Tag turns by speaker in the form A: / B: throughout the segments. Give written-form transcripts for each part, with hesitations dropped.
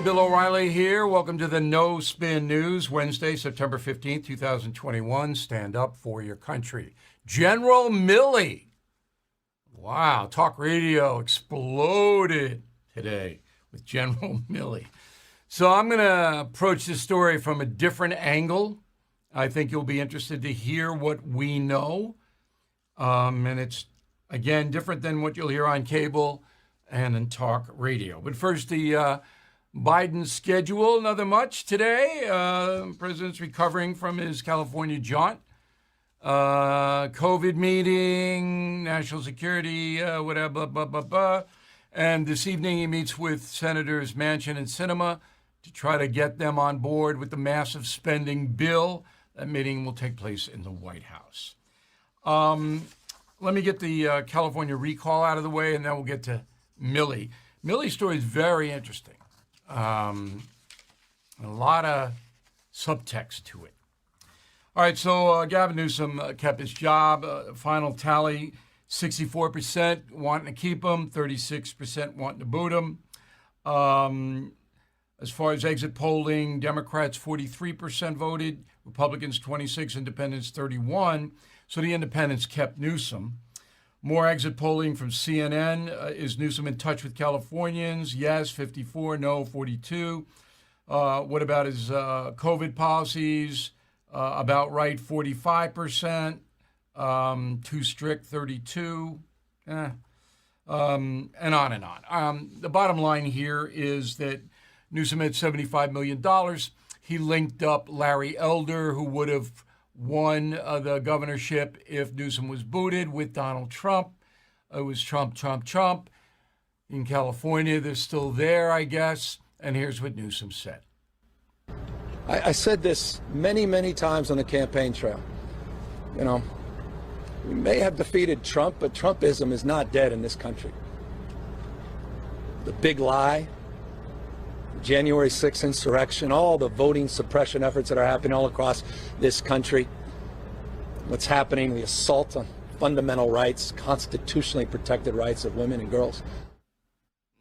A: Bill O'Reilly here. Welcome to the No Spin News, Wednesday, September 15th, 2021. Stand up for your country. General Milley. Wow, talk radio exploded today with General Milley. So I'm going to approach this story from a different angle. I think you'll be interested to hear what we know. And it's, again, different than what you'll hear on cable and in talk radio. But first, the Biden schedule, nothing much today. The president's recovering from his California jaunt. COVID meeting, national security, whatever, blah, blah, blah, blah. And this evening he meets with Senators Manchin and Sinema to try to get them on board with the massive spending bill. That meeting will take place in the White House. Let me get the California recall out of the way, and then we'll get to Milley. Milley's story is very interesting. A lot of subtext to it. All right, so Gavin Newsom kept his job. Final tally, 64% wanting to keep him, 36% wanting to boot him. As far as exit polling, Democrats 43% voted, Republicans 26, Independents 31. So the Independents kept Newsom. More exit polling from CNN. Is Newsom in touch with Californians? Yes, 54. No, 42. What about his COVID policies? About right, 45%. Too strict, 32. And on and on. The bottom line here is that Newsom had $75 million. He linked up Larry Elder, who would have won the governorship if Newsom was booted, with Donald Trump. It was Trump. In California, they're still there, I guess. And here's what Newsom said.
B: I said this many, many times on the campaign trail. You know, we may have defeated Trump, but Trumpism is not dead in this country. The big lie, January 6th insurrection, all the voting suppression efforts that are happening all across this country, what's happening, the assault on fundamental rights, constitutionally protected rights of women and girls.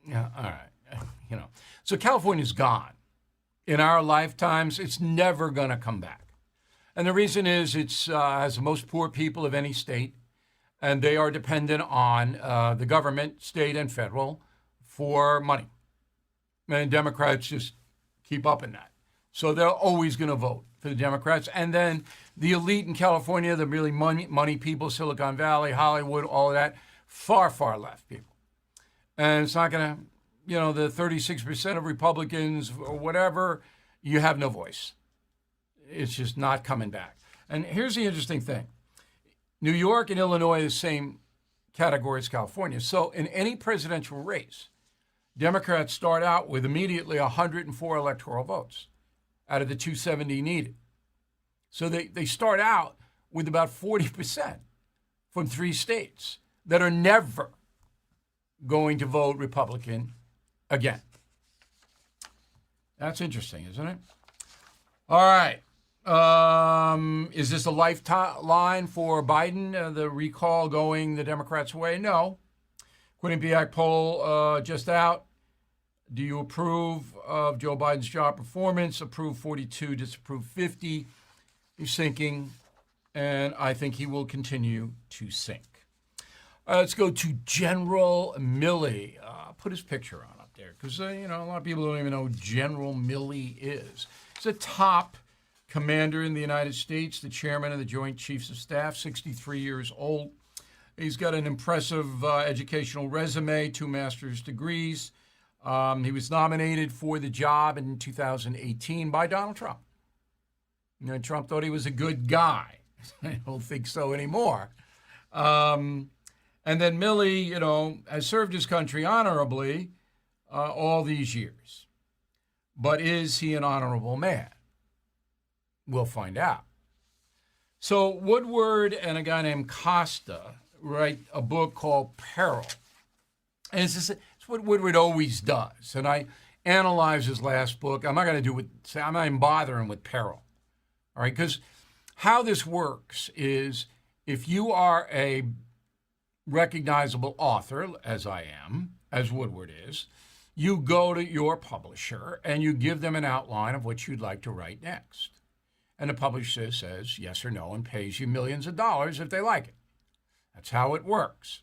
A: Yeah, all right. So California's gone. In our lifetimes, it's never going to come back. And the reason is it has the most poor people of any state, and they are dependent on the government, state and federal, for money. And Democrats just keep up in that. So they're always going to vote for the Democrats. And then the elite in California, the really money people, Silicon Valley, Hollywood, all of that, far, far left people. And it's not going to, the 36% of Republicans or whatever, you have no voice. It's just not coming back. And here's the interesting thing. New York and Illinois are the same category as California. So in any presidential race, Democrats start out with immediately 104 electoral votes out of the 270 needed. So they start out with about 40% from three states that are never going to vote Republican again. That's interesting, isn't it? All right. Is this a lifeline for Biden, the recall going the Democrats' way? No. Quinnipiac poll just out. Do you approve of Joe Biden's job performance? Approve 42, disapprove 50. He's sinking, and I think he will continue to sink. Let's go to General Milley. Put his picture on up there because, a lot of people don't even know who General Milley is. He's a top commander in the United States, the chairman of the Joint Chiefs of Staff, 63 years old. He's got an impressive educational resume, 2 master's degrees. He was nominated for the job in 2018 by Donald Trump. Trump thought he was a good guy. I don't think so anymore. And then Milley, has served his country honorably all these years. But is he an honorable man? We'll find out. So Woodward and a guy named Costa write a book called Peril. And it's what Woodward always does. And I analyze his last book. I'm not going to do I'm not even bothering with Peril. All right, because how this works is if you are a recognizable author, as I am, as Woodward is, you go to your publisher and you give them an outline of what you'd like to write next. And the publisher says yes or no and pays you millions of dollars if they like it. That's how it works.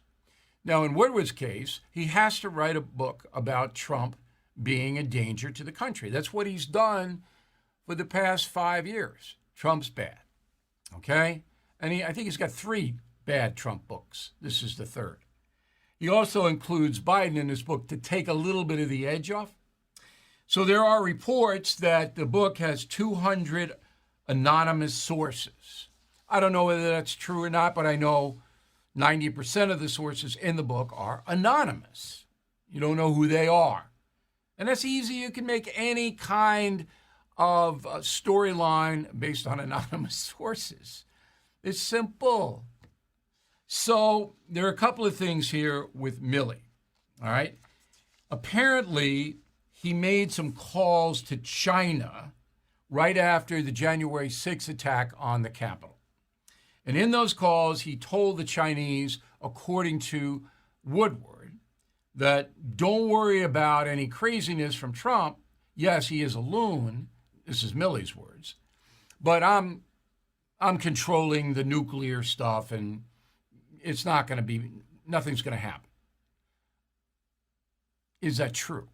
A: Now, in Woodward's case, he has to write a book about Trump being a danger to the country. That's what he's done for the past 5 years. Trump's bad. Okay? And I think he's got 3 bad Trump books. This is the 3rd. He also includes Biden in his book to take a little bit of the edge off. So there are reports that the book has 200 anonymous sources. I don't know whether that's true or not, but I know 90% of the sources in the book are anonymous. You don't know who they are. And that's easy. You can make any kind of storyline based on anonymous sources. It's simple. So there are a couple of things here with Milley, all right? Apparently, he made some calls to China right after the January 6th attack on the Capitol. And in those calls, he told the Chinese, according to Woodward, that don't worry about any craziness from Trump. Yes, he is a loon. This is Milley's words. But I'm controlling the nuclear stuff, and it's not going to be, nothing's going to happen. Is that true?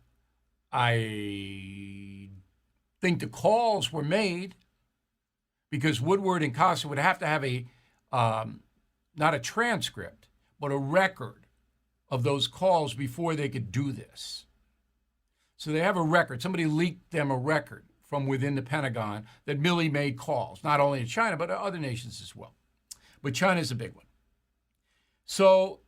A: I think the calls were made because Woodward and Costa would have to have a, not a transcript, but a record of those calls before they could do this. So they have a record. Somebody leaked them a record from within the Pentagon that Milley made calls, not only to China, but to other nations as well. But China's a big one. So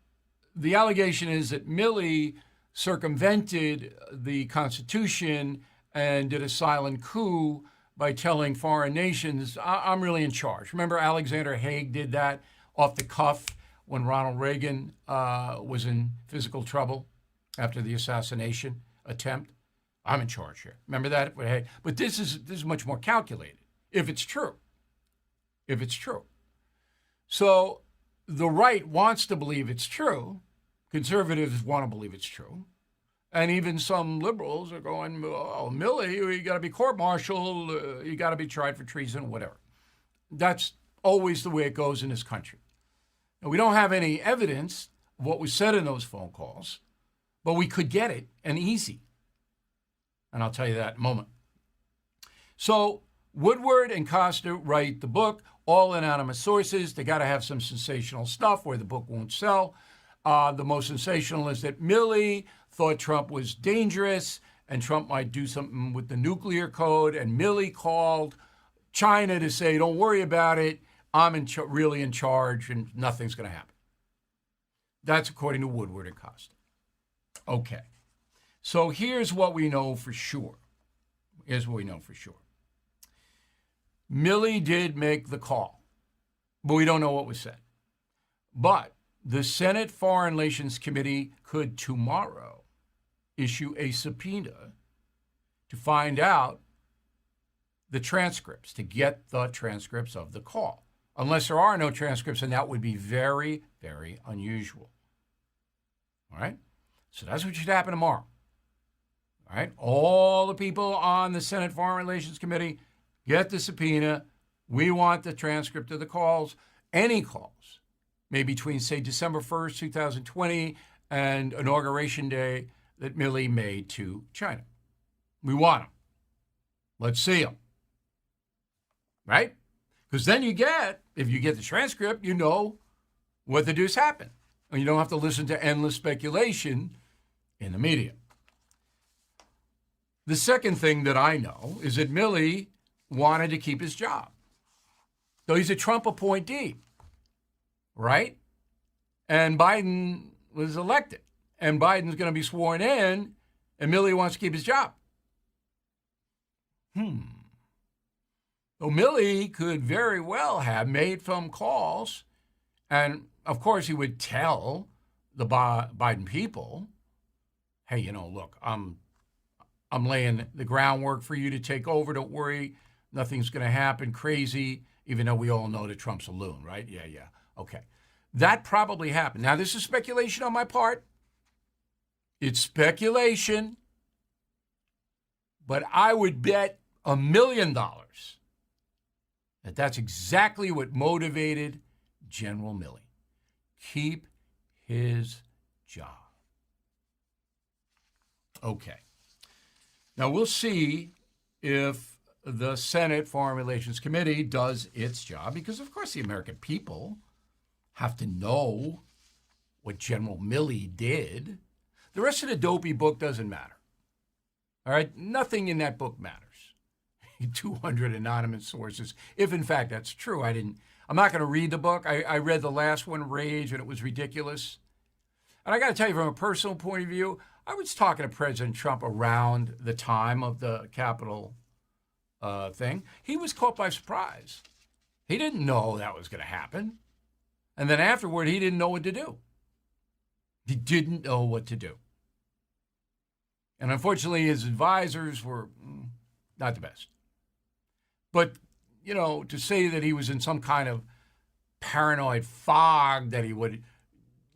A: the allegation is that Milley circumvented the Constitution and did a silent coup by telling foreign nations, I'm really in charge. Remember Alexander Haig did that off the cuff when Ronald Reagan was in physical trouble after the assassination attempt? I'm in charge here. Remember that? But this is much more calculated, if it's true. If it's true. So the right wants to believe it's true. Conservatives want to believe it's true. And even some liberals are going, oh, Milley, you got to be court-martialed, you got to be tried for treason, whatever. That's always the way it goes in this country. And we don't have any evidence of what was said in those phone calls, but we could get it, and easy. And I'll tell you that in a moment. So Woodward and Costa write the book, all anonymous sources. They got to have some sensational stuff where the book won't sell. The most sensational is that Milley thought Trump was dangerous and Trump might do something with the nuclear code. And Milley called China to say, don't worry about it. I'm really in charge and nothing's going to happen. That's according to Woodward and Costa. Okay. So here's what we know for sure. Milley did make the call, but we don't know what was said. But the Senate Foreign Relations Committee could tomorrow issue a subpoena to find out the transcripts, to get the transcripts of the call. Unless there are no transcripts, and that would be very, very unusual. All right? So that's what should happen tomorrow. All right? All the people on the Senate Foreign Relations Committee get the subpoena. We want the transcript of the calls, any calls, maybe between, say, December 1st, 2020 and Inauguration Day that Milley made to China. We want them. Let's see them. Right? Because then if you get the transcript, you know what the deuce happened. And you don't have to listen to endless speculation in the media. The second thing that I know is that Milley wanted to keep his job. So he's a Trump appointee, right? And Biden was elected. And Biden's going to be sworn in, and Milley wants to keep his job. So Milley could very well have made some calls, and of course he would tell the Biden people, hey, look, I'm laying the groundwork for you to take over. Don't worry. Nothing's going to happen crazy, even though we all know that Trump's a loon, right? Yeah. Okay. That probably happened. Now, this is speculation on my part. It's speculation. But I would bet $1 million that that's exactly what motivated General Milley. Keep his job. Okay. Now we'll see if the Senate Foreign Relations Committee does its job, because of course the American people have to know what General Milley did. The rest of the dopey book doesn't matter. All right? Nothing in that book matters. 200 anonymous sources. If in fact that's true, I'm not going to read the book. I read the last one, Rage, and it was ridiculous. And I got to tell you, from a personal point of view, I was talking to President Trump around the time of the Capitol thing. He was caught by surprise. He didn't know that was going to happen. And then afterward, he didn't know what to do. He didn't know what to do. And unfortunately, his advisors were not the best. But, you know, to say that he was in some kind of paranoid fog that he would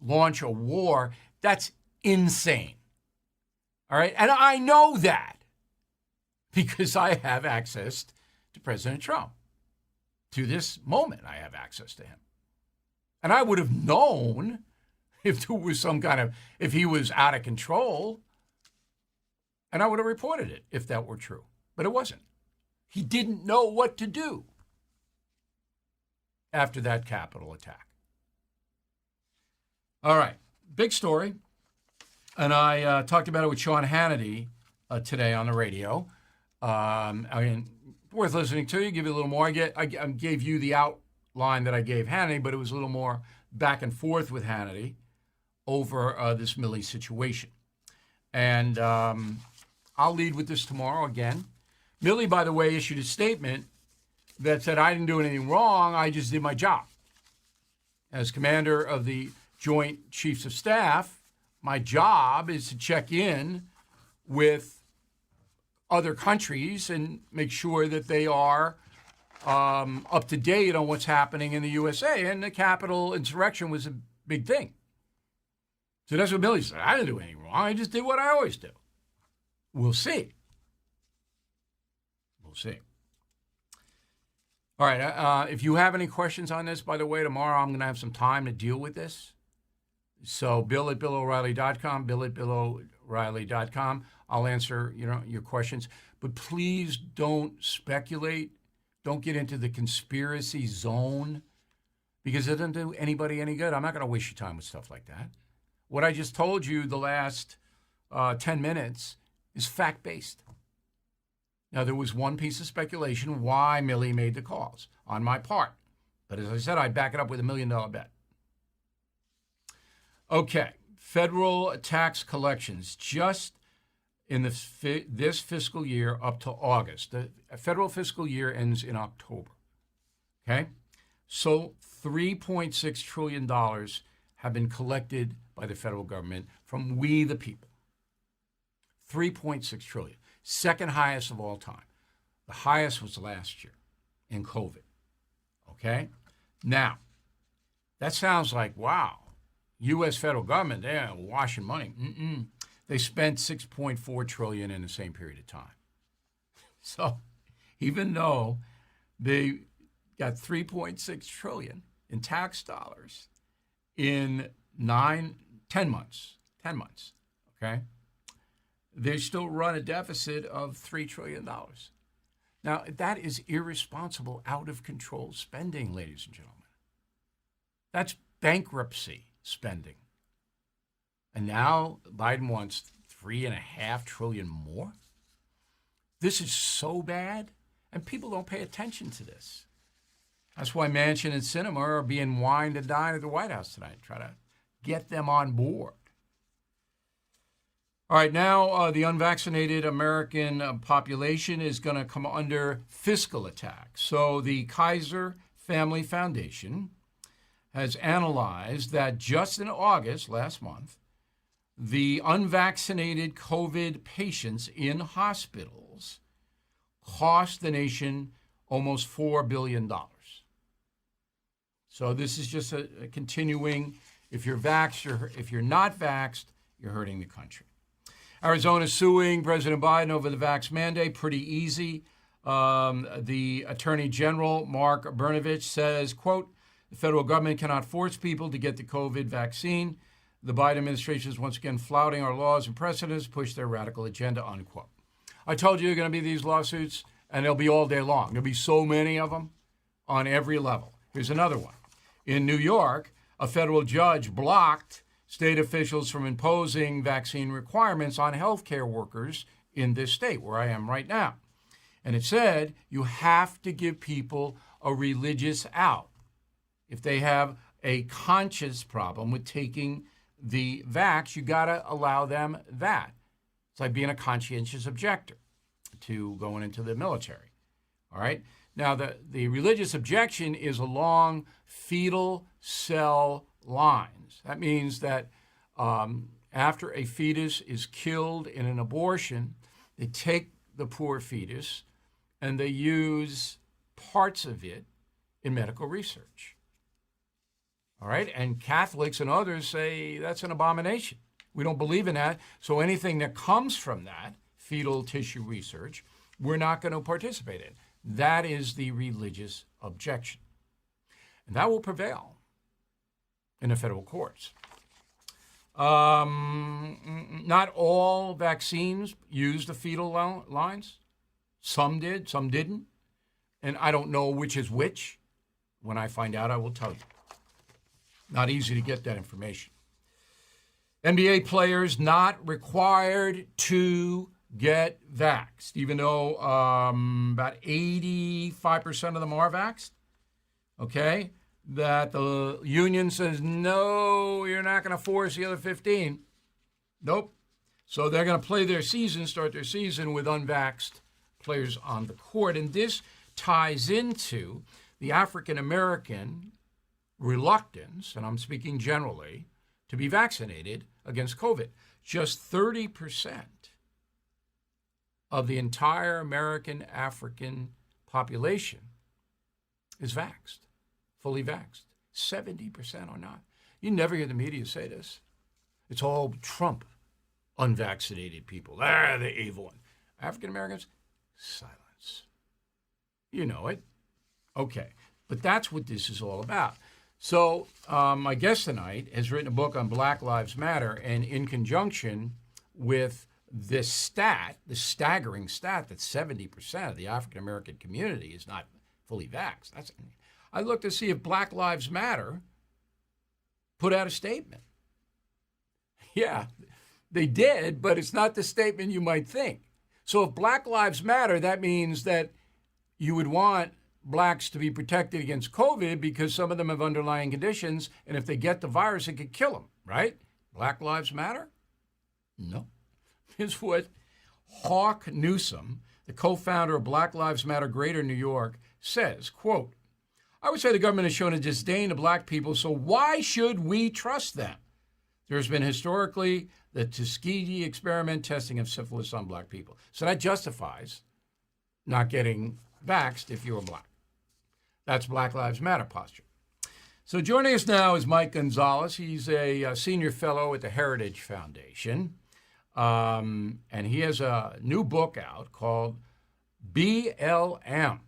A: launch a war, that's insane. All right? And I know that because I have access to President Trump. To this moment, I have access to him. And I would have known if there was if he was out of control, and I would have reported it if that were true. But it wasn't. He didn't know what to do after that Capitol attack. All right, big story. And I talked about it with Sean Hannity today on the radio. Worth listening to. Give you a little more. I gave you the outline that I gave Hannity, but it was a little more back and forth with Hannity over this Milley situation. And I'll lead with this tomorrow again. Milley, by the way, issued a statement that said, I didn't do anything wrong, I just did my job. As commander of the Joint Chiefs of Staff, my job is to check in with other countries and make sure that they are up to date on what's happening in the USA. And the Capitol insurrection was a big thing. So that's what Milley said. I didn't do anything wrong, I just did what I always do. We'll see. We'll see. All right. If you have any questions on this, by the way, tomorrow I'm going to have some time to deal with this. So bill@BillO'Reilly.com, bill@BillO'Reilly.com. I'll answer your questions. But please don't speculate. Don't get into the conspiracy zone, because it doesn't do anybody any good. I'm not going to waste your time with stuff like that. What I just told you the last 10 minutes is fact-based. Now, there was one piece of speculation why Milley made the calls on my part. But as I said, I back it up with $1 million bet. Okay, federal tax collections just in this fiscal year up to August. The federal fiscal year ends in October. Okay? So $3.6 trillion have been collected by the federal government from we the people. $3.6 trillion. Second highest of all time. The highest was last year in COVID. Okay? Now, that sounds like, wow, U.S. federal government, they're washing money. They spent $6.4 trillion in the same period of time. So even though they got $3.6 trillion in tax dollars in 10 months, okay? They still run a deficit of $3 trillion. Now, that is irresponsible, out of control spending, ladies and gentlemen. That's bankruptcy spending. And now Biden wants $3.5 trillion more? This is so bad, and people don't pay attention to this. That's why Manchin and Sinema are being wined and dined at the White House tonight, try to get them on board. All right, now the unvaccinated American population is going to come under fiscal attack. So the Kaiser Family Foundation has analyzed that just in August, last month, the unvaccinated COVID patients in hospitals cost the nation almost $4 billion. So this is just a continuing, if you're vaxxed, if you're not vaxxed, you're hurting the country. Arizona suing President Biden over the vax mandate. Pretty easy. The Attorney General, Mark Brnovich, says, quote, the federal government cannot force people to get the COVID vaccine. The Biden administration is once again flouting our laws and precedents, push their radical agenda, unquote. I told you there are going to be these lawsuits, and they'll be all day long. There'll be so many of them on every level. Here's another one. In New York, a federal judge blocked state officials from imposing vaccine requirements on healthcare workers in this state, where I am right now. And it said you have to give people a religious out if they have a conscience problem with taking the vax. You got to allow them that. It's like being a conscientious objector to going into the military. All right. Now, the religious objection is along fetal cell lines. That means that after a fetus is killed in an abortion, they take the poor fetus and they use parts of it in medical research. All right? And Catholics and others say that's an abomination. We don't believe in that. So anything that comes from that, fetal tissue research, we're not going to participate in. That is the religious objection. And that will prevail in the federal courts. Not all vaccines use the fetal lines. Some did, some didn't. And I don't know which is which. When I find out, I will tell you. Not easy to get that information. NBA players not required to get vaxxed, even though about 85% of them are vaxxed. Okay? That the union says, no, you're not going to force the other 15. Nope. So they're going to play their season, start their season with unvaxxed players on the court. And this ties into the African-American reluctance, and I'm speaking generally, to be vaccinated against COVID. Just 30% of the entire American African population is vaxxed, fully vaxxed. 70% are not. You never hear the media say this. It's all Trump unvaccinated people. They're the evil one. African Americans, silence. You know it. Okay. But that's what this is all about. So my guest tonight has written a book on Black Lives Matter, and in conjunction with this stat, the staggering stat that 70% of the African-American community is not fully vaxxed. I looked to see if Black Lives Matter put out a statement. Yeah, they did, but it's not the statement you might think. So if Black Lives Matter, that means that you would want blacks to be protected against COVID because some of them have underlying conditions, and if they get the virus, it could kill them, right? Black Lives Matter? No. Here's what Hawk Newsom, the co-founder of Black Lives Matter Greater New York, says, quote, I would say the government has shown a disdain to black people, so why should we trust them? There's been historically the Tuskegee experiment testing of syphilis on black people. So that justifies not getting vaxxed if you're black. That's Black Lives Matter posture. So joining us now is Mike Gonzalez. He's a senior fellow at the Heritage Foundation. And he has a new book out called BLM,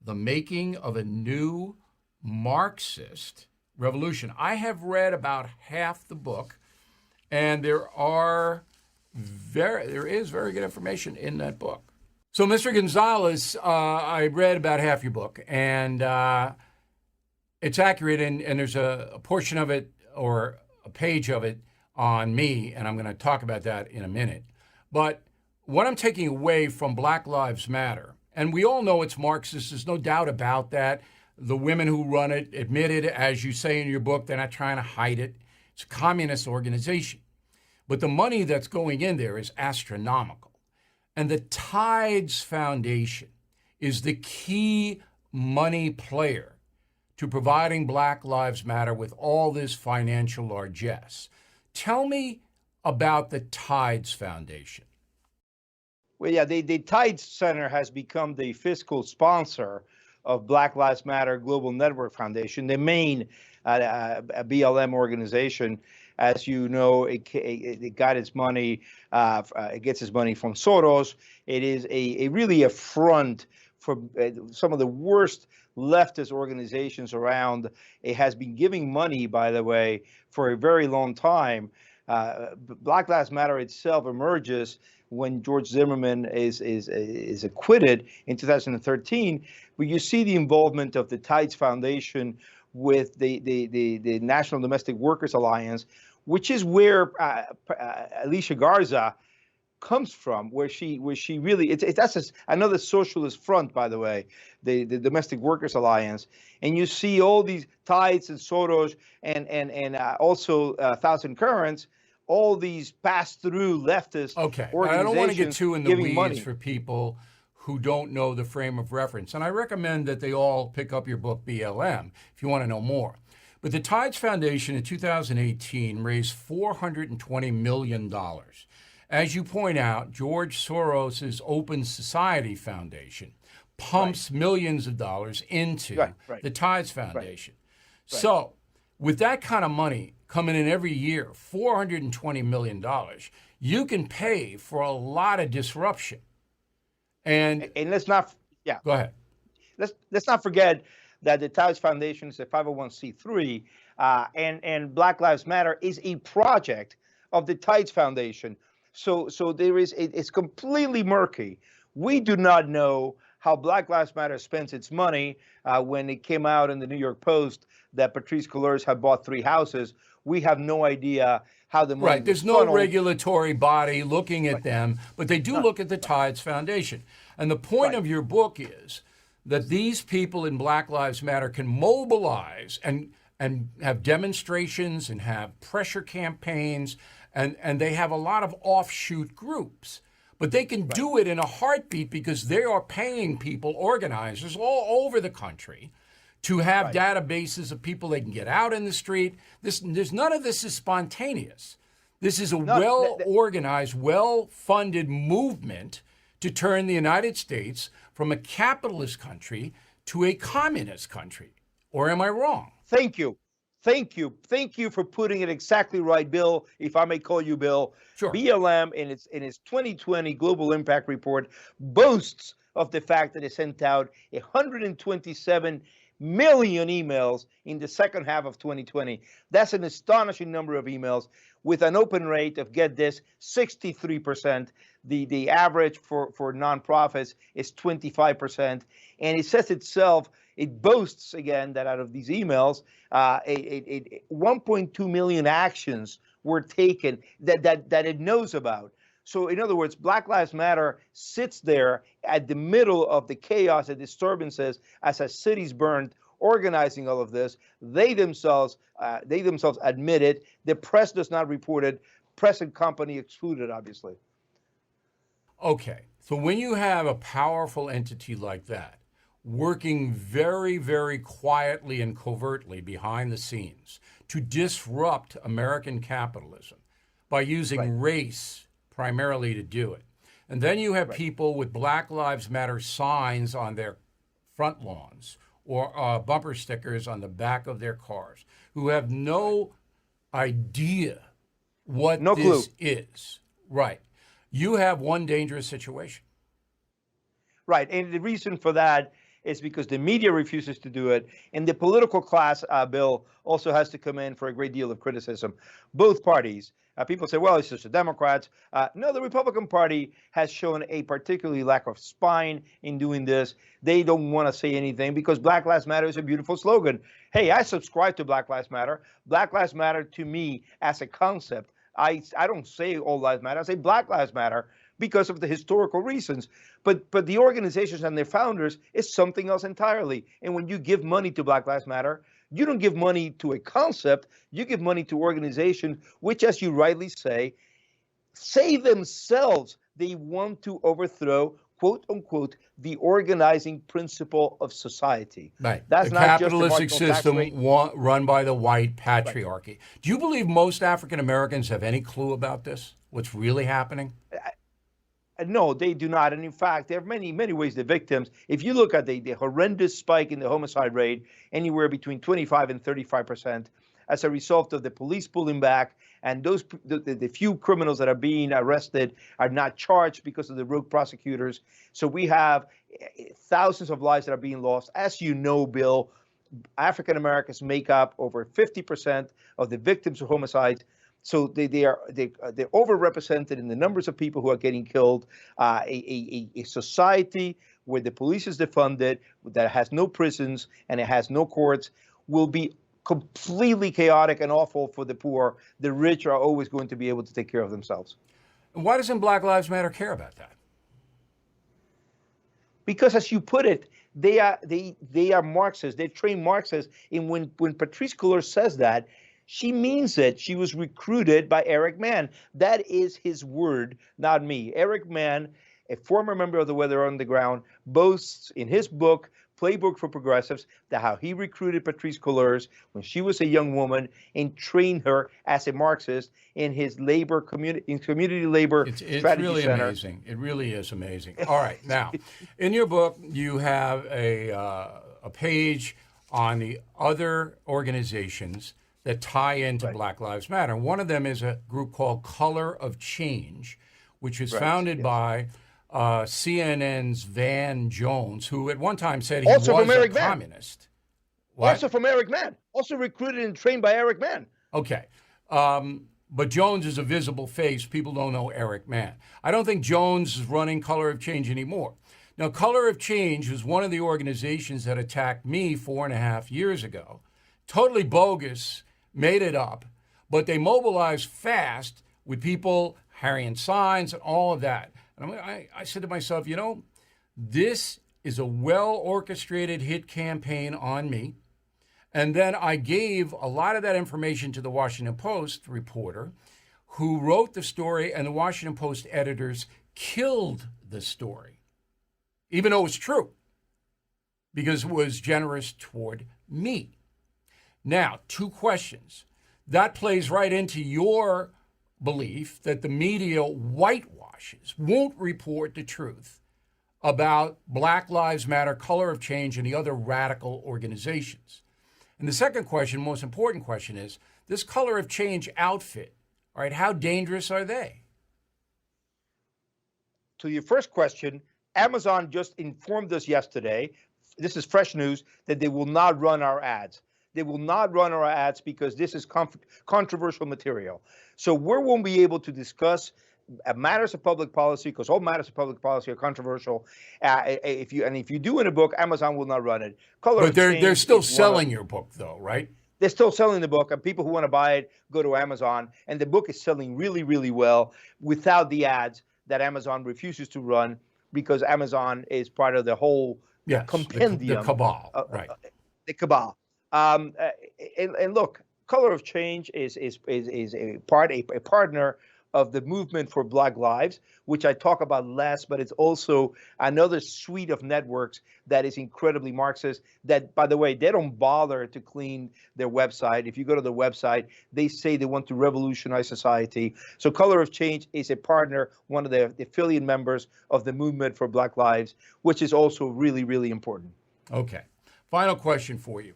A: The Making of a New Marxist Revolution. I have read about half the book, and there is very good information in that book. So, Mr. Gonzalez, I read about half your book, and it's accurate, and there's a portion of it or a page of it on me, and I'm going to talk about that in a minute. But what I'm taking away from Black Lives Matter, and we all know it's Marxist, there's no doubt about that. The women who run it admit it, as you say in your book, they're not trying to hide it. It's a communist organization. But the money that's going in there is astronomical. And the Tides Foundation is the key money player to providing Black Lives Matter with all this financial largesse. Tell me about the Tides Foundation.
C: Well, yeah, the Tides Center has become the fiscal sponsor of Black Lives Matter Global Network Foundation, the main BLM organization. As you know, it got its money, it gets its money from Soros. It is really a front for some of the worst leftist organizations around. It has been giving money, by the way, for a very long time. Black Lives Matter itself emerges when George Zimmerman is acquitted in 2013. But you see the involvement of the Tides Foundation with the National Domestic Workers Alliance, which is where Alicia Garza comes from, where she really that's another socialist front, by the way, the Domestic Workers Alliance. And you see all these Tides and Soros and also Thousand Currents, all these pass-through leftist
A: Okay,
C: organizations.
A: I don't want to get too in the weeds
C: money
A: for people who don't know the frame of reference. And I recommend that they all pick up your book, BLM, if you want to know more. But the Tides Foundation in 2018 raised $420 million. As you point out, George Soros's Open Society Foundation pumps millions of dollars into the Tides Foundation. So with that kind of money coming in every year, $420 million, you can pay for a lot of disruption. And
C: let's not,
A: go ahead.
C: Let's not forget that the Tides Foundation is a 501c3, and Black Lives Matter is a project of the Tides Foundation. So it's completely murky. We do not know how Black Lives Matter spends its money. When it came out in the New York Post that Patrisse Cullors had bought 3 houses, we have no idea how the money
A: There's no regulatory body looking at them, but they do look at the Tides Foundation. And the point of your book is that these people in Black Lives Matter can mobilize and have demonstrations and have pressure campaigns, and they have a lot of offshoot groups. But they can do it in a heartbeat because they are paying people, organizers all over the country, to have databases of people they can get out in the street. There's none of this is spontaneous. This is a well-organized, well-funded movement to turn the United States from a capitalist country to a communist country. Or am I wrong?
C: Thank you. Thank you. Thank you for putting it exactly right, Bill, if I may call you Bill.
A: Sure.
C: BLM, in its 2020 Global Impact Report, boasts of the fact that it sent out 127 million emails in the second half of 2020. That's an astonishing number of emails with an open rate of, get this, 63%. The average for nonprofits is 25%. And it says itself, it boasts again that out of these emails, 1.2 million actions were taken that it knows about. So in other words, Black Lives Matter sits there at the middle of the chaos and disturbances as a city's burned, organizing all of this. They themselves admit it. The press does not report it. Press and company excluded, obviously.
A: Okay, so when you have a powerful entity like that, working very, very quietly and covertly behind the scenes to disrupt American capitalism by using race primarily to do it. And then you have people with Black Lives Matter signs on their front lawns or bumper stickers on the back of their cars who have no idea what this is. Right. You have one dangerous situation.
C: Right. And the reason for that is because the media refuses to do it. And the political class, Bill, also has to come in for a great deal of criticism. Both parties. People say, well, it's just the Democrats. No, the Republican Party has shown a particularly lack of spine in doing this. They don't want to say anything because Black Lives Matter is a beautiful slogan. Hey, I subscribe to Black Lives Matter. Black Lives Matter to me as a concept. I don't say all lives matter. I say Black Lives Matter because of the historical reasons. But the organizations and their founders is something else entirely. And when you give money to Black Lives Matter, you don't give money to a concept, you give money to organizations which, as you rightly say themselves they want to overthrow, quote unquote, the organizing principle of society.
A: Right.
C: That's
A: the
C: not
A: capitalistic
C: just the
A: system run by the white patriarchy. Right. Do you believe most African Americans have any clue about this? What's really happening?
C: No, they do not. And in fact, there are many ways the victims. If you look at the horrendous spike in the homicide rate, anywhere between 25 and 35%, as a result of the police pulling back, and the few criminals that are being arrested are not charged because of the rogue prosecutors. So we have thousands of lives that are being lost. As you know, Bill, African Americans make up over 50% of the victims of homicides. So they're overrepresented in the numbers of people who are getting killed. A society where the police is defunded, that has no prisons and it has no courts, will be completely chaotic and awful for the poor. The rich are always going to be able to take care of themselves.
A: Why doesn't Black Lives Matter care about that?
C: Because, as you put it, they are Marxists. They're trained Marxists. And when Patrisse Cullors says that, she means it. She was recruited by Eric Mann. That is his word, not me. Eric Mann, a former member of the Weather Underground, boasts in his book, Playbook for Progressives, that how he recruited Patrisse Cullors when she was a young woman and trained her as a Marxist in his community labor strategy
A: really
C: center.
A: Amazing. It really is amazing. All right, now, in your book, you have a page on the other organizations that tie into Black Lives Matter. One of them is a group called Color of Change, which was founded by CNN's Van Jones, who at one time said he
C: Also
A: was
C: from
A: a
C: Eric Mann.
A: communist. What?
C: Also from Eric Mann. Also recruited and trained by Eric Mann.
A: Okay. But Jones is a visible face. People don't know Eric Mann. I don't think Jones is running Color of Change anymore. Now, Color of Change was one of the organizations that attacked me 4.5 years ago. Totally bogus, made it up, but they mobilized fast with people carrying signs and all of that. And I said to myself, you know, this is a well-orchestrated hit campaign on me. And then I gave a lot of that information to the Washington Post reporter who wrote the story, and the Washington Post editors killed the story, even though it was true, because it was generous toward me. Now, 2 questions. That plays right into your belief that the media whitewashes, won't report the truth about Black Lives Matter, Color of Change, and the other radical organizations. And the second question, most important question, is this Color of Change outfit, all right, how dangerous are they?
C: To your first question, Amazon just informed us yesterday, this is fresh news, that they will not run our ads. They will not run our ads because this is controversial material. So we won't be able to discuss matters of public policy, because all matters of public policy are controversial. If you do in a book, Amazon will not run it.
A: But they're still selling your book, though, right?
C: They're still selling the book, and people who want to buy it go to Amazon. And the book is selling really, really well without the ads that Amazon refuses to run, because Amazon is part of the whole compendium.
A: The cabal, right?
C: The cabal. And look, Color of Change is a partner of the movement for Black Lives, which I talk about less, but it's also another suite of networks that is incredibly Marxist. That, by the way, they don't bother to clean their website. If you go to the website, they say they want to revolutionize society. So Color of Change is a partner, one of the affiliate members of the movement for Black Lives, which is also really, really important.
A: Okay. Final question for you.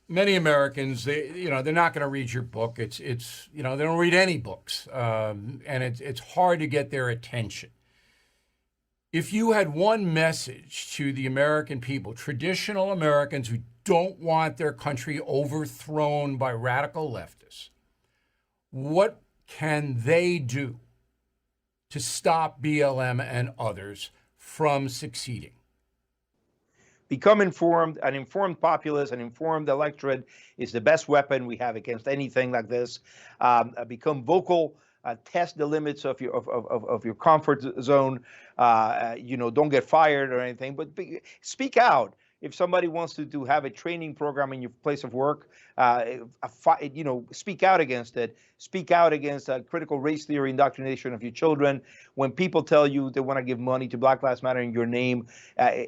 A: Many Americans, they're not going to read your book. It's they don't read any books, and it's hard to get their attention. If you had one message to the American people, traditional Americans who don't want their country overthrown by radical leftists, what can they do to stop BLM and others from succeeding?
C: Become informed. An informed populace, an informed electorate is the best weapon we have against anything like this. Become vocal. Test the limits of your comfort zone. Don't get fired or anything, but speak out. If somebody wants to have a training program in your place of work, speak out against it. Speak out against critical race theory indoctrination of your children. When people tell you they want to give money to Black Lives Matter in your name,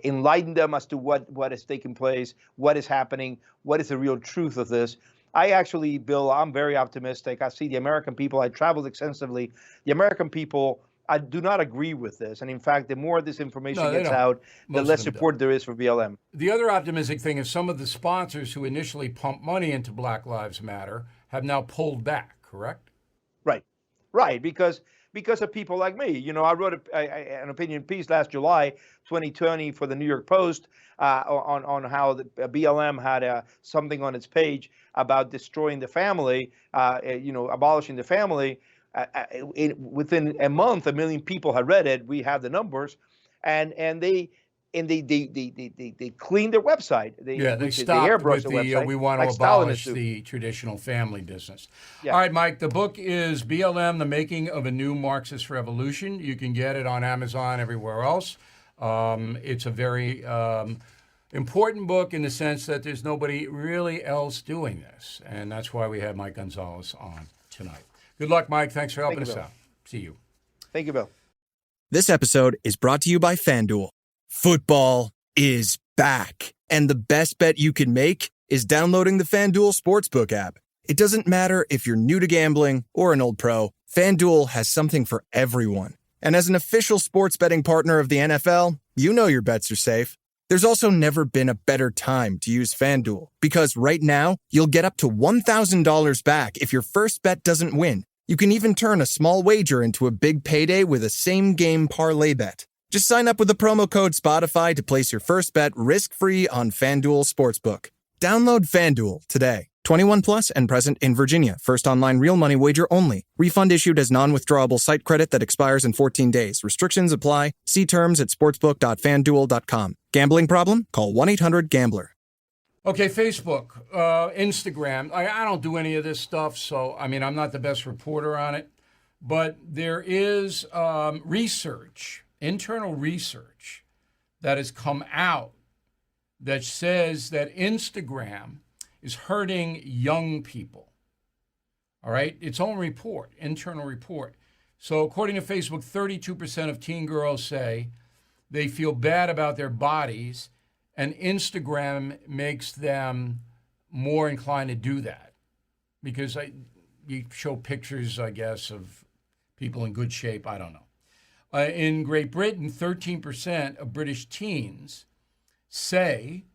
C: enlighten them as to what is taking place, what is happening, what is the real truth of this. I actually, Bill, I'm very optimistic. I see the American people. I traveled extensively. The American people I do not agree with this. And in fact, the more this information
A: No, they
C: gets
A: don't.
C: out, the
A: Most
C: less
A: of them
C: support there is for BLM.
A: The other optimistic thing is some of the sponsors who initially pumped money into Black Lives Matter have now pulled back, correct?
C: Right, right, because of people like me. You know, I wrote an opinion piece last July, 2020, for the New York Post on how the BLM had something on its page about destroying the family, abolishing the family. Within a month, 1 million people had read it. We have the numbers, and they cleaned their website.
A: They
C: They
A: stopped
C: airbrushed
A: with
C: the
A: the
C: website,
A: we want to
C: like
A: abolish
C: Stalinists do.
A: the traditional family business.
C: Yeah.
A: All right, Mike, the book is BLM, The Making of a New Marxist Revolution. You can get it on Amazon, everywhere else. It's a very important book in the sense that there's nobody really else doing this, and that's why we have Mike Gonzalez on tonight. Good luck, Mike. Thanks for helping us out. See you.
C: Thank you, Bill.
D: This episode is brought to you by FanDuel. Football is back, and the best bet you can make is downloading the FanDuel Sportsbook app. It doesn't matter if you're new to gambling or an old pro, FanDuel has something for everyone. And as an official sports betting partner of the NFL, you know your bets are safe. There's also never been a better time to use FanDuel, because right now, you'll get up to $1,000 back if your first bet doesn't win. You can even turn a small wager into a big payday with a same-game parlay bet. Just sign up with the promo code SPOTIFY to place your first bet risk-free on FanDuel Sportsbook. Download FanDuel today. 21 plus and present in Virginia. First online real money wager only. Refund issued as non-withdrawable site credit that expires in 14 days. Restrictions apply. See terms at sportsbook.fanduel.com. Gambling problem? Call 1-800-GAMBLER.
A: Okay, Facebook, Instagram. I don't do any of this stuff, so, I mean, I'm not the best reporter on it. But there is research, internal research, that has come out that says that Instagram is hurting young people. All right? Its own report, internal report. So according to Facebook, 32% of teen girls say they feel bad about their bodies, and Instagram makes them more inclined to do that. Because you show pictures, I guess, of people in good shape. I don't know. In Great Britain, 13% of British teens say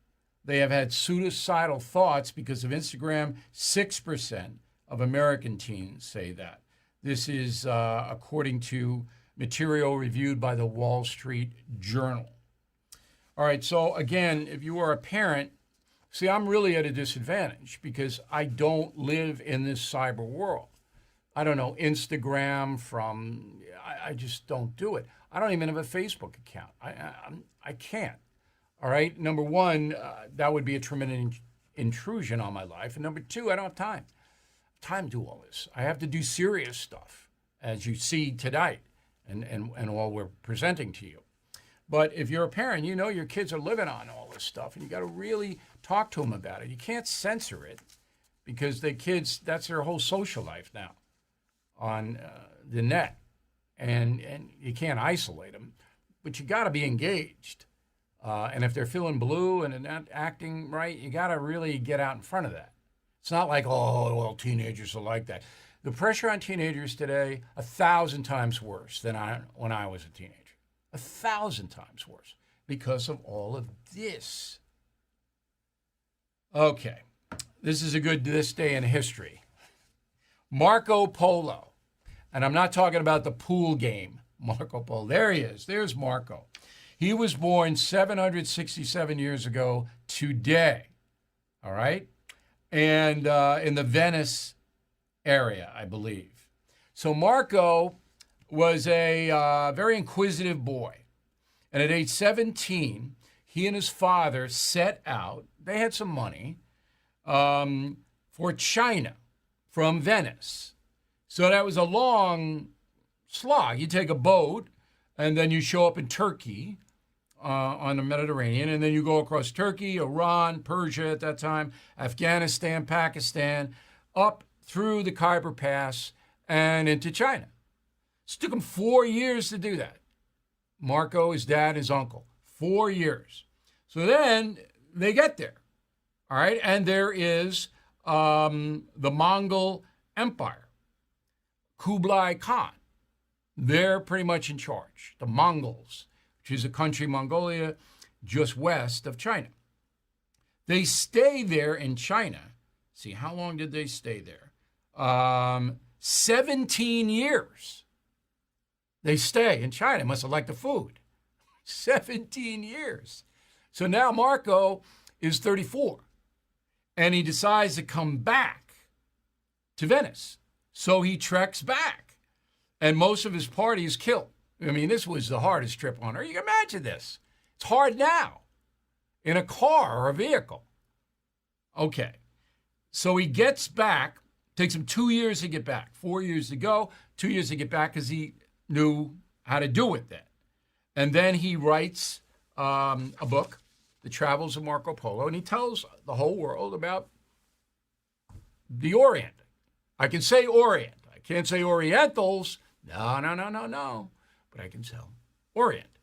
A: they have had suicidal thoughts because of Instagram. 6% of American teens say that. This is according to material reviewed by the Wall Street Journal. All right, so again, if you are a parent, see, I'm really at a disadvantage because I don't live in this cyber world. I don't know Instagram I just don't do it. I don't even have a Facebook account. I can't. All right. Number one, that would be a tremendous intrusion on my life. And number two, I don't have time to do all this. I have to do serious stuff, as you see tonight and all we're presenting to you. But if you're a parent, you know your kids are living on all this stuff, and you got to really talk to them about it. You can't censor it because the kids, that's their whole social life now on the net. And you can't isolate them, but you got to be engaged. And if they're feeling blue and they're not acting right, you got to really get out in front of that. It's not like, oh, well, teenagers are like that. The pressure on teenagers today, 1,000 times worse than when I was a teenager. 1,000 times worse because of all of this. Okay, this is a good this day in history. Marco Polo. And I'm not talking about the pool game, Marco Polo. There he is. There's Marco. He was born 767 years ago today, all right? And in the Venice area, I believe. So Marco was a very inquisitive boy. And at age 17, he and his father set out, they had some money, for China from Venice. So that was a long slog. You take a boat, and then you show up in Turkey on the Mediterranean, and then you go across Turkey, Iran, Persia at that time, Afghanistan, Pakistan, up through the Khyber Pass and into China. It took him 4 years to do that. Marco, his dad, his uncle. 4 years. So then they get there. All right. And there is the Mongol Empire, Kublai Khan. They're pretty much in charge. The Mongols, which is a country, Mongolia, just west of China. They stay there in China. See, how long did they stay there? 17 years. They stay in China. Must have liked the food. 17 years. So now Marco is 34, and he decides to come back to Venice. So he treks back, and most of his party is killed. I mean, this was the hardest trip on Earth. You can imagine this. It's hard now in a car or a vehicle. Okay. So he gets back. Takes him 2 years to get back, 4 years to go, 2 years to get back because he knew how to do it then. And then he writes a book, The Travels of Marco Polo, and he tells the whole world about the Orient. I can say Orient. I can't say Orientals. No. But I can tell Orient.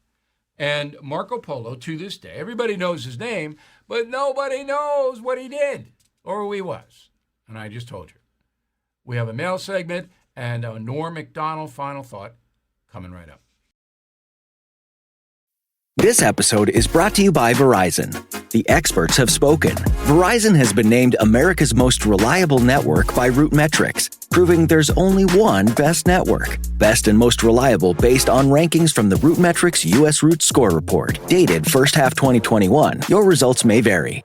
A: And Marco Polo, to this day, everybody knows his name, but nobody knows what he did or who he was. And I just told you. We have a mail segment and a Norm Macdonald final thought coming right up.
E: This episode is brought to you by Verizon. The experts have spoken. Verizon has been named America's most reliable network by RootMetrics, proving there's only one best network. Best and most reliable based on rankings from the RootMetrics U.S. Root Score Report, dated first half 2021. Your results may vary.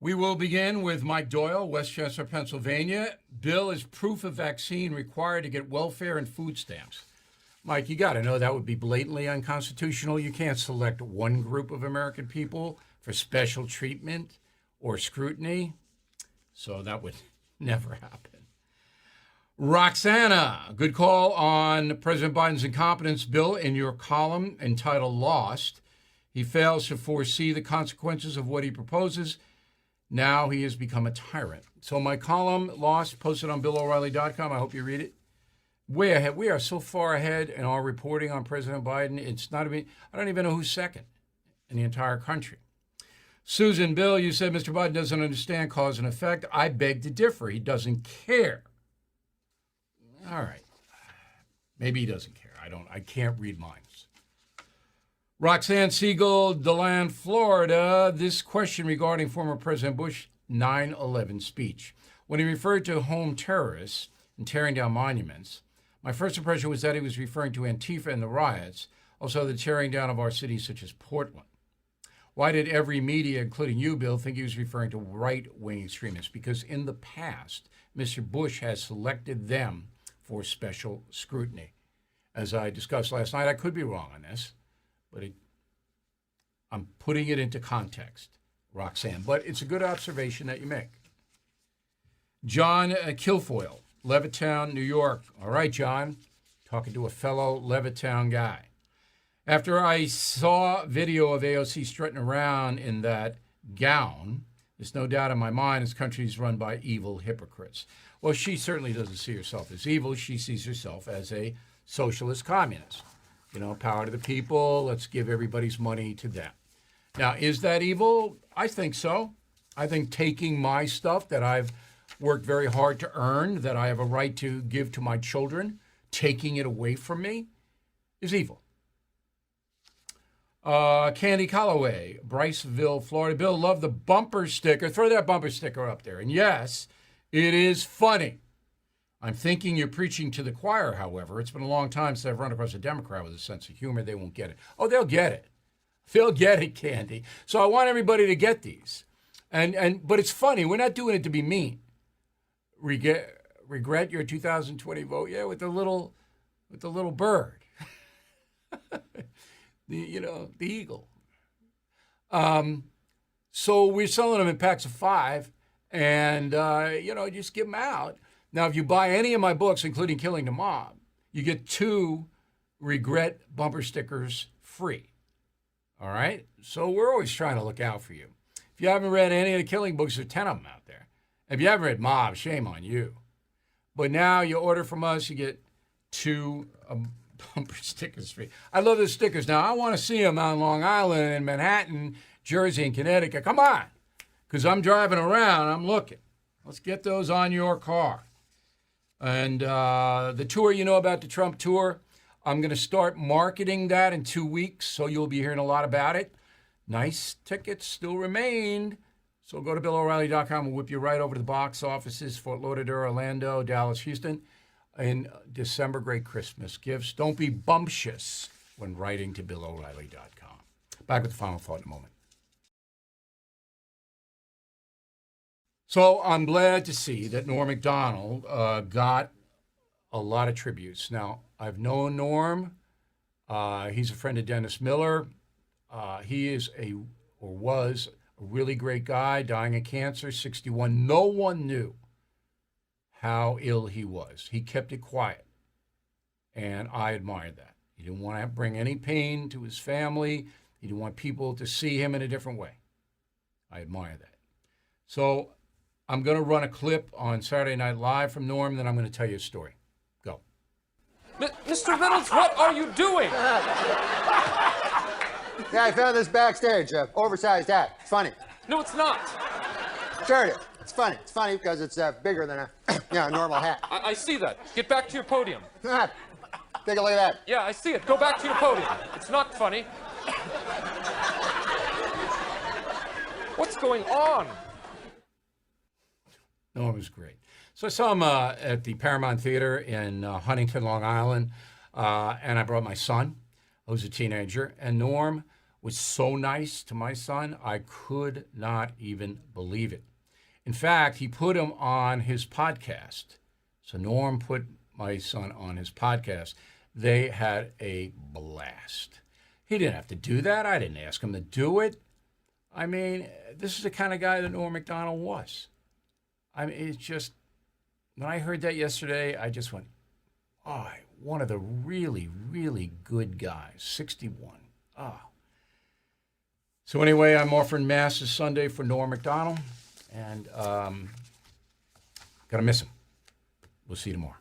A: We will begin with Mike Doyle, Westchester, Pennsylvania. Bill is proof of vaccine required to get welfare and food stamps. Mike, you got to know that would be blatantly unconstitutional. You can't select one group of American people for special treatment or scrutiny. So that would never happen. Roxana, good call on President Biden's incompetence. Bill, in your column entitled Lost, he fails to foresee the consequences of what he proposes. Now he has become a tyrant. So my column, Lost, posted on BillO'Reilly.com. I hope you read it. Way ahead. We are so far ahead in our reporting on President Biden. It's not even, I don't even know who's second in the entire country. Susan, Bill, you said Mr. Biden doesn't understand cause and effect. I beg to differ. He doesn't care. All right. Maybe he doesn't care. I can't read minds. Roxanne Siegel, DeLand, Florida. This question regarding former President Bush 9/11 speech. When he referred to home terrorists and tearing down monuments, my first impression was that he was referring to Antifa and the riots, also the tearing down of our cities such as Portland. Why did every media, including you, Bill, think he was referring to right-wing extremists? Because in the past, Mr. Bush has selected them for special scrutiny. As I discussed last night, I could be wrong on this, but I'm putting it into context, Roxanne. But it's a good observation that you make. John Kilfoyle, Levittown, New York. All right, John, talking to a fellow Levittown guy. After I saw video of AOC strutting around in that gown, there's no doubt in my mind this country is run by evil hypocrites. Well, she certainly doesn't see herself as evil. She sees herself as a socialist communist. You know, power to the people. Let's give everybody's money to them. Now, is that evil? I think so. I think taking my stuff that I've worked very hard to earn, that I have a right to give to my children, taking it away from me, is evil. Candy Calloway, Bryceville, Florida. Bill, love the bumper sticker. Throw that bumper sticker up there. And yes, it is funny. I'm thinking you're preaching to the choir, however. It's been a long time since I've run across a Democrat with a sense of humor. They won't get it. Oh, they'll get it. They'll get it, Candy. So I want everybody to get these. But it's funny. We're not doing it to be mean. Regret your 2020 vote? Yeah, with the little bird. the eagle. So we're selling them in packs of 5, and just give them out. Now, if you buy any of my books, including Killing the Mob, you get 2 regret bumper stickers free. All right? So we're always trying to look out for you. If you haven't read any of the Killing books, there are 10 of them out there. If you haven't read Mob, shame on you. But now you order from us, you get 2 bumper stickers free. I love the stickers. Now, I want to see them on Long Island and Manhattan, Jersey, and Connecticut. Come on, because I'm driving around, I'm looking. Let's get those on your car. And the tour, you know about the Trump tour. I'm going to start marketing that in 2 weeks, so you'll be hearing a lot about it. Nice tickets still remain. So go to BillO'Reilly.com. We'll whip you right over to the box offices, Fort Lauderdale, Orlando, Dallas, Houston. In December, great Christmas gifts. Don't be bumptious when writing to BillO'Reilly.com. Back with the final thought in a moment. So I'm glad to see that Norm Macdonald got a lot of tributes. Now, I've known Norm. He's a friend of Dennis Miller. He was a really great guy, dying of cancer, 61. No one knew how ill he was. He kept it quiet, and I admired that. He didn't want to bring any pain to his family. He didn't want people to see him in a different way. I admire that. So I'm going to run a clip on Saturday Night Live from Norm, then I'm going to tell you a story. Go.
F: Mr. Reynolds, what are you doing?
G: Yeah, I found this backstage. Oversized hat. It's funny.
F: No, it's not.
G: Sure it is. It's funny. It's funny because it's bigger than a normal hat.
F: I see that. Get back to your podium.
G: Take a look at that.
F: Yeah, I see it. Go back to your podium. It's not funny. What's going on?
A: Norm was great. So I saw him at the Paramount Theater in Huntington, Long Island, and I brought my son, who's a teenager, and Norm was so nice to my son, I could not even believe it. In fact, he put him on his podcast. So Norm put my son on his podcast. They had a blast. He didn't have to do that. I didn't ask him to do it. I mean, this is the kind of guy that Norm Macdonald was. I mean, it's just, when I heard that yesterday, I just went, oh, one of the really, really good guys, 61. Oh. So anyway, I'm offering Mass this Sunday for Norm Macdonald, and got to miss him. We'll see you tomorrow.